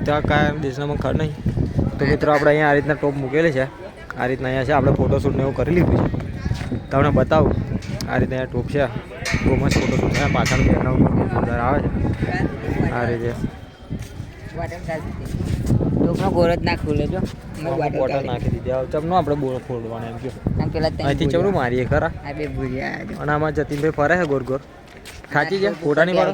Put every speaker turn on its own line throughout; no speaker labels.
ત્યાં કયા દેશનામાં ખબર નહીં. તો મિત્રો આપણે અહીંયા આ રીતના ટોપ મૂકેલી છે. આ રીતના અહીંયા છે. આપણે ફોટોશૂટ ને એવું કરી લીધું છે. તમને બતાવું આ રીતે અહીંયા ટોપ છે. બહુ મસ્ત ફોટોશૂટ છે. પાછળ બેકગ્રાઉન્ડ પર જોરદાર આવે છે આ રીતે.
ટોપનો ગોળ જ ના ખુલે જો
બોટલ નાખી દીધી. હવે ચમનો આપણે બોલ ફોડવાનો એમ કહ્યું. અહીંથી ચમનું મારીએ ખરા. અને આમાં જતીનભાઈ ફરે છે ગોર ગોર. ખાચી છે ફોટાની વાળો.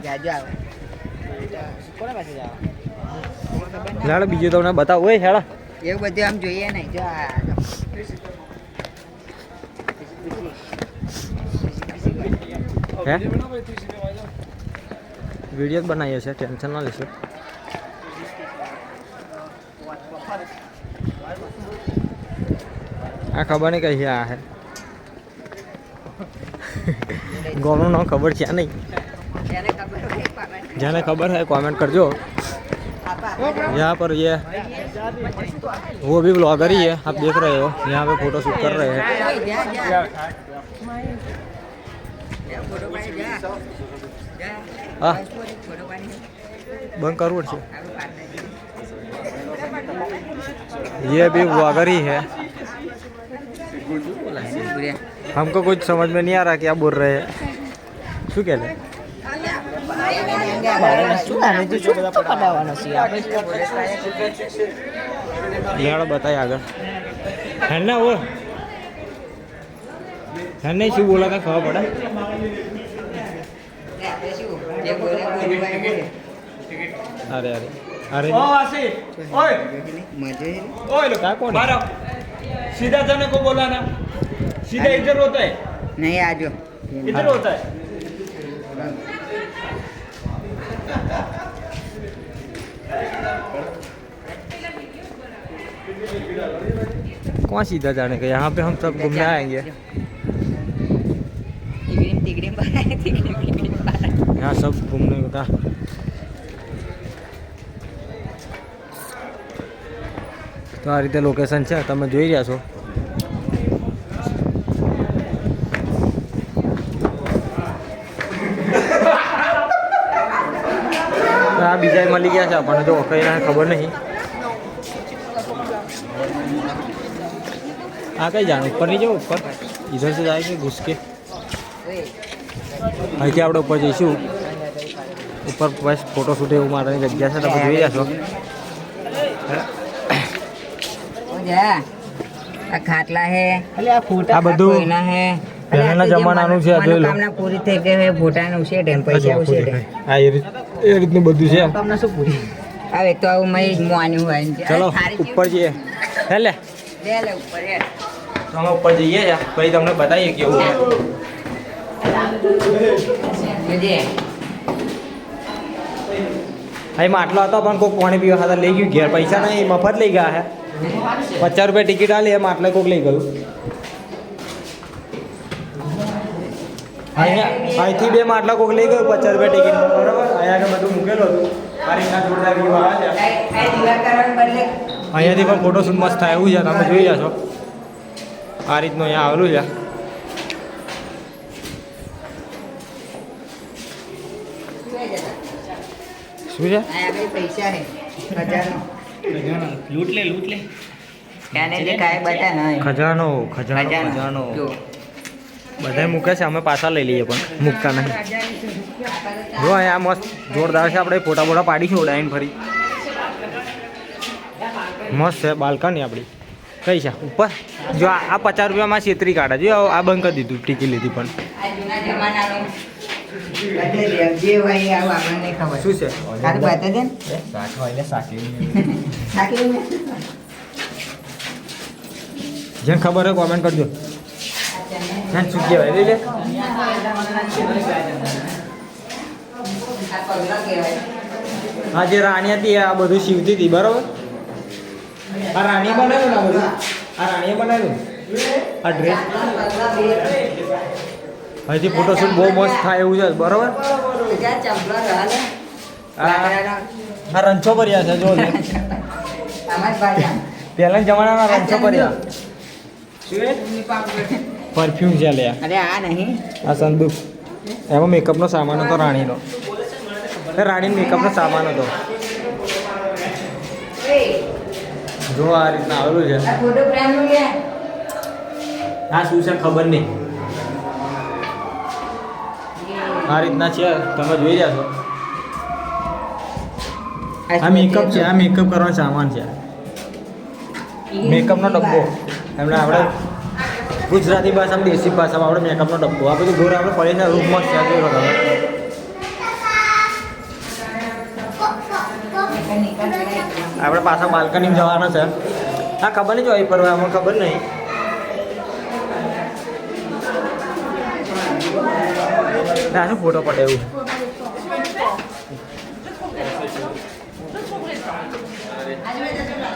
લાડો બીજું તમને બતાવું હોય હેડા
એવું બધું આમ જોઈએ નહીં જો
હે વિડીયો બનાવીએ છે. ટેન્શન ના લેશો. આ ખબર નહીં કઈ આ હે ગોનું નામ ખબર છે નહીં. જેને खबर है कमेंट करजो. यहाँ पर ये वो भी ब्लॉगर ही है. आप देख रहे हो यहाँ पे फोटो शूट कर रहे हैं. हाँ बंद करो से. ये भी ब्लॉगर ही है. हमको कुछ समझ में नहीं आ रहा क्या बोल रहे हैं. शू कहते बताए आगे है ना वो है नहीं शू बोला था खबर पड़ा. अरे अरे अरे क्या कौन
सीधा जाने को बोला ना. सीधा इधर होता है.
नहीं आ जाओ
इधर होता है.
कौन सीधा जाने का. यहाँ पे हम सब घूमने आएंगे. यहाँ सब घूमने का. तो आ रीते लोकेशन है તમે જોઈ રહ્યા છો. આ બીજા મળી ગયા છે આપણને જો કઈ ના ખબર નહીં. हाँ कहीं जाना ऊपर नहीं जाओ. ऊपर इधर से जाएंगे घुस के. અહીંથી આપણે ઉપર જઈશું. ઉપર બસ ફોટોશૂટ એવું મારવાની જગ્યા છે. તમે જોઈ રહ્યા છો.
આ ખાટલા હે
આ બધું
હે
પહેલાના જમાનાનું છે. જોઈ લો
કામના પૂરી થઈ ગઈ હે. ફોટાનું છે ટેમ પૈસા છે.
આ એ રીતનું બધું છે.
કામના શું પૂરી હવે તો આવું મય મોવાનું હોય.
ચલો ઉપર જઈએ. હે લે
લે ઉપર હે.
અમે ઉપર જઈએ છે પછી તમને બતાવીએ કેવું છે. અહીં માટલો હતો પણ કોઈક પાણી પીવા ખાતર લઈ ગયું. ઘેર પૈસા નહીં મફત લઈ ગયા છે. 50 રૂપિયા ટિકિટ આલી એ માટલે કોઈક લઈ ગયું. અહીંયા અહીંથી 2 માટલા કોઈક લઈ ગયું 50 રૂપિયા ટિકિટ. બરાબર અહીંયા આગળ બધું મૂકેલું હતું. આ રીતના જોરદાર વ્યૂ આવે છે. અહીંયાથી પણ ફોટોશૂટ મસ્ત થાય એવું છે. તમે જોઈ રહ્યા છો આ રીતનું અહીંયા આવેલું છે. શું છે
પૈસા હે
लूट ले लूट ले.
ખજાનો ખજાનો ખજાનો બધા મૂકે છે. અમે પાછા લઈ લઈએ પણ મૂકતા નહીં. જો અહીંયા મસ્ત જોરદાર છે. આપણે ફોટા બોટા પાડીશું ઉડાઈને ફરી. મસ્ત છે બાલ્કની આપણી. કઈ છે ઉપર જો આ 50 રૂપિયામાં છેતરી કાઢે. જો આ બંધ કરી દીધું ટિકિટ લીધી પણ. શું છે જેને ખબર હોય કોમેન્ટ કરજો. શું કહેવાય લે હા જે રાણી હતી આ બધું સીવતી હતી. બરાબર આ રાણીએ બનાવ્યું ને બધું. આ રાણીએ બનાવ્યું આ ડ્રેસ. અહીંથી ફોટોશૂટ બહુ મસ્ત થાય એવું છે. બરાબર આ રંછો ભર્યા છે. જો પહેલાના જમાનાના રંછો ભર્યા. પરફ્યુમ છે લે.
અરે આ નહીં
આ સંદૂક. એમાં મેકઅપનો સામાન હતો રાણીનો. રાણીનો મેકઅપનો સામાન હતો. જો આ રીતના આવેલું છે.
આ ફોટો ફ્રેમ નું લે.
આ શું છે ખબર નહીં. આ રીતના છે તમે જોઈ રહ્યા છો. આ મેકઅપ છે. આ મેકઅપ કરવાનો સામાન છે. મેકઅપનો ડબ્બો એમને આપણે ગુજરાતી ભાષામાં દેશી ભાષામાં આપણે મેકઅપનો ડબ્બો આ બધું ઘોર આપણે પડે છે રૂમમાં છે જોઈ લો તમે. આપણે પાછા બાલ્કની જવાના છે. હા ખબર નહીં જોઈ પર આમાં ખબર નહીં. ના શું ફોટો પડે એવું.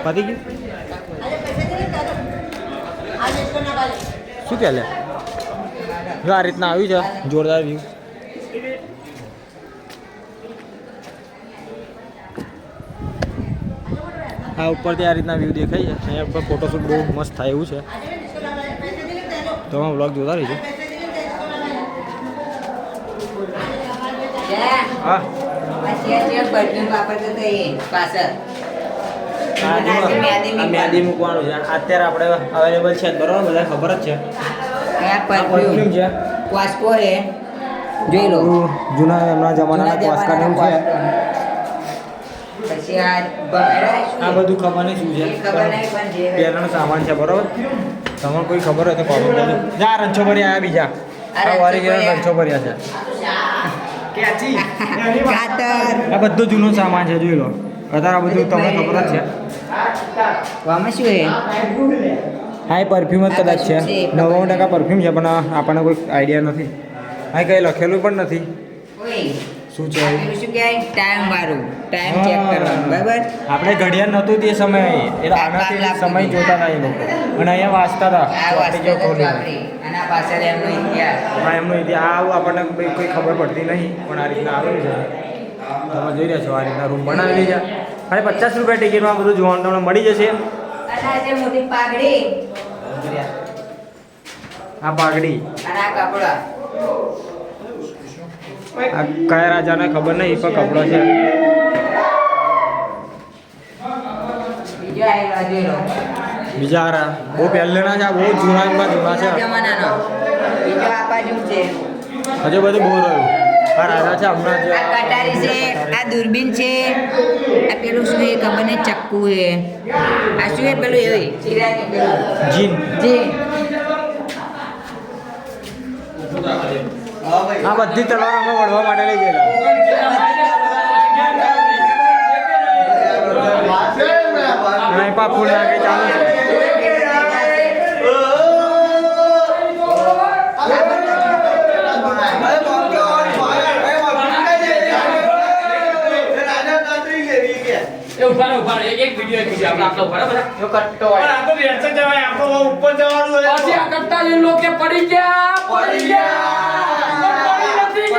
પતી ગયું શું કે લે જો આ રીતના આવ્યું છે જોરદાર વ્યૂ. આ ઉપરથી આ રીતના વ્યૂ દેખાય છે. અહીંયા ઉપર ફોટોશૂટ બહુ મસ્ત થાય એવું છે. તમે વ્લોગ જોતા રહીજો. હા મ્યાદી મૂકવાનું છે. અત્યારે આપણે અવેલેબલ છે બરોબર બધા ખબર જ છે. પરફ્યુમ છે
વાસ્કો હે જોઈ લો.
જૂના એમના જમાનાના ક્વાસ્કાનું છે.
પછી આ
બધું ખબર નહીં શું છે.
ખબર નહીં પણ જે
પહેલાનો સામાન છે બરોબર. તમને કોઈ ખબર હોય તો કોમેન્ટ કરજો. જા રંછો ભર્યા આવ્યા બીજા. આ ઓરિજિનલ રંછો ભર્યા છે.
કાતર
આ બધું જૂનો સામાન છે જોઈ લો. અત્યારે આ બધું તમને ખબર જ છે.
આમાં શું હે
હા એ પરફ્યુમ જ કદાચ છે. 99% પરફ્યુમ છે પણ આપણને કોઈ આઈડિયા નથી. હા કંઈ લખેલું પણ નથી
ઓય
શું છે.
પેલું શું કહેવાય ટાઈમ વાળું ટાઈમ ચેક કરવાનું બરાબર.
આપણે ઘડિયાળ નહોતું તે સમયે એટલે આનાથી સમય જોતા હતા એ લોકો અને અહીંયા વાંચતા હતા.
આ વાસ્તુ આપણી આના પાછળ એમનો ઇતિહાસ.
હા એમનો ઇતિહાસ આવું આપણને કોઈ ખબર પડતી નહીં પણ આ રીતના આવેલું છે. તમે જોઈ રહ્યા છો આ રીતના રૂમ બનાવેલી છે. અને 50 રૂપિયા ટિકિટમાં બધું જોવાનું તમને મળી જશે.
અને આ જે મોટી પાઘડી
આ પાઘડી
અને આ કપડા
આ કયા રાજાને ખબર નહીં પણ કપડો છે.
બીજો આ જોઈ લો
બીજા હારા બહુ પહેલેના છે. આ બહુ જૂના છે.
જમાનાનો બીજો આ બાજુ છે.
હજુ બધું બહુ રહ્યું. આ રાજા છે હમણાં જ.
આ કટારી છે આ દૂરબીન છે આ પેલું શું એ ખબર નહીં ચક્કુ છે આ શું એ પેલું એ ચિરાગ પેલું
જીન
જી
આ બધી તલવાર અમે વળવા માટે લઈ ગયેલા. નહીં પા ફૂલ નાખે ચાલુ છે.
એક વિડિયો આપણે આટલો બરાબર જો કટ્ટો હોય આ તો વેરસે જવાય આખો ઉપર જવાનું હોય પછી આ કટ્ટા લઈ લો કે પડી ગયા પડી નથી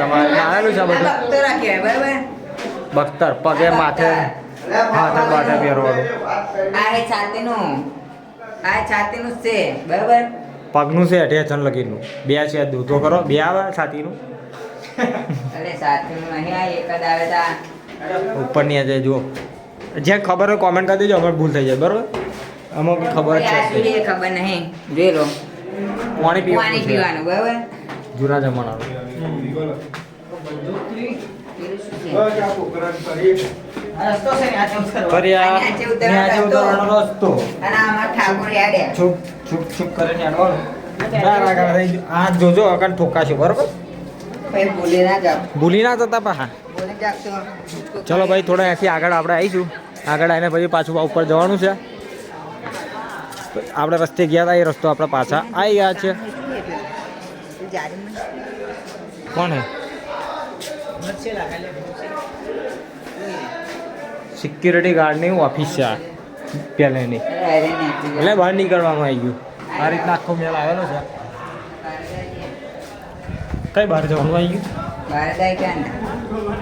તમારે આવેલું છે બધું.
બખ્તરા કહેવાય બરાબર.
બખ્તર પગે માથે હાથે બાથે પહેરવાનું.
આ એ છાતીનું આ છાતીનું જ છે બરાબર.
પગનું છે અઠેચન લગીનું બે છે. દૂધો કરો બે આવે છાતીનું
અરે છાતીનું નહીં આ એક જ આવે તા
ઉપરની આ જે જુઓ જે ખબર હોય કોમેન્ટ કરી દેજો. અમારે ભૂલ થઈ જાય બરાબર. અમુક ખબર જ
આ
છે.
શું એ ખબર નહીં જોઈ લો
પાણી
પાણી
પીવાનું
પીવાનું બરાબર.
જૂના જમાનાનું. ફર્યા
નીચે
નીચે ઉતરવાનો રસ્તો.
અને આમાં ઠાકોર યાડે
છુપ છુપ છુપ કરીને હેડવાનું. આ જોજો અકાન ઠોકાશે બરાબર.
ભાઈ ભૂલી ના જાવ
ભૂલી ના જતા પા.
ભૂલી જાવ તો
ચલો ભાઈ થોડા અહીંયાથી આગળ આપણે આવીશું. આગળ આવીને પછી પાછું ઉપર જવાનું છે. આપણે રસ્તે ગયા હતા એ રસ્તો આપણે પાછા આવી ગયા છે. કોણ હે સિક્યુરિટી ગાર્ડની ઓફિસ છે આ પહેલેની. એટલે બહાર નીકળવાનું આવી ગયું. આ રીતના આખો મેળ આવેલો છે. કઈ બહાર જવાનું આવી ગયું.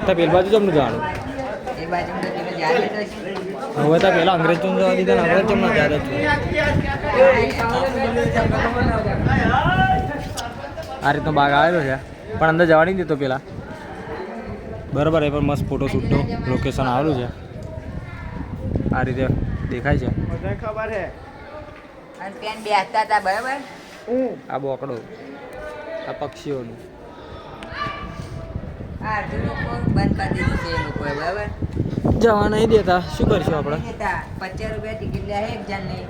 તો પેલ બાજુ જમનું જવાનું. હવે તો પેલા અંગ્રેજ તો જવા દીધા ને અંગ્રેજ જમના જ્યાદા છે. આ રીતનો બાગ આવેલો છે. પણ અંદર જવા નહીં દેતો પેલા બરાબર એ પણ મસ્ત ફોટોશૂટનું લોકેશન આવેલું છે આ રીતે દેખાય છે
અને ત્યાં બેસતા હતા બરાબર.
આ બોકડો આ પક્ષીઓનું
આ અડધું લોકો બંધ કરી દીધું છે એ લોકોએ બરાબર.
જવા નહીં દેતા શું કરશું આપણે
નહીં દેતા. 50 રૂપિયા ટિકિટ લે એક જણની.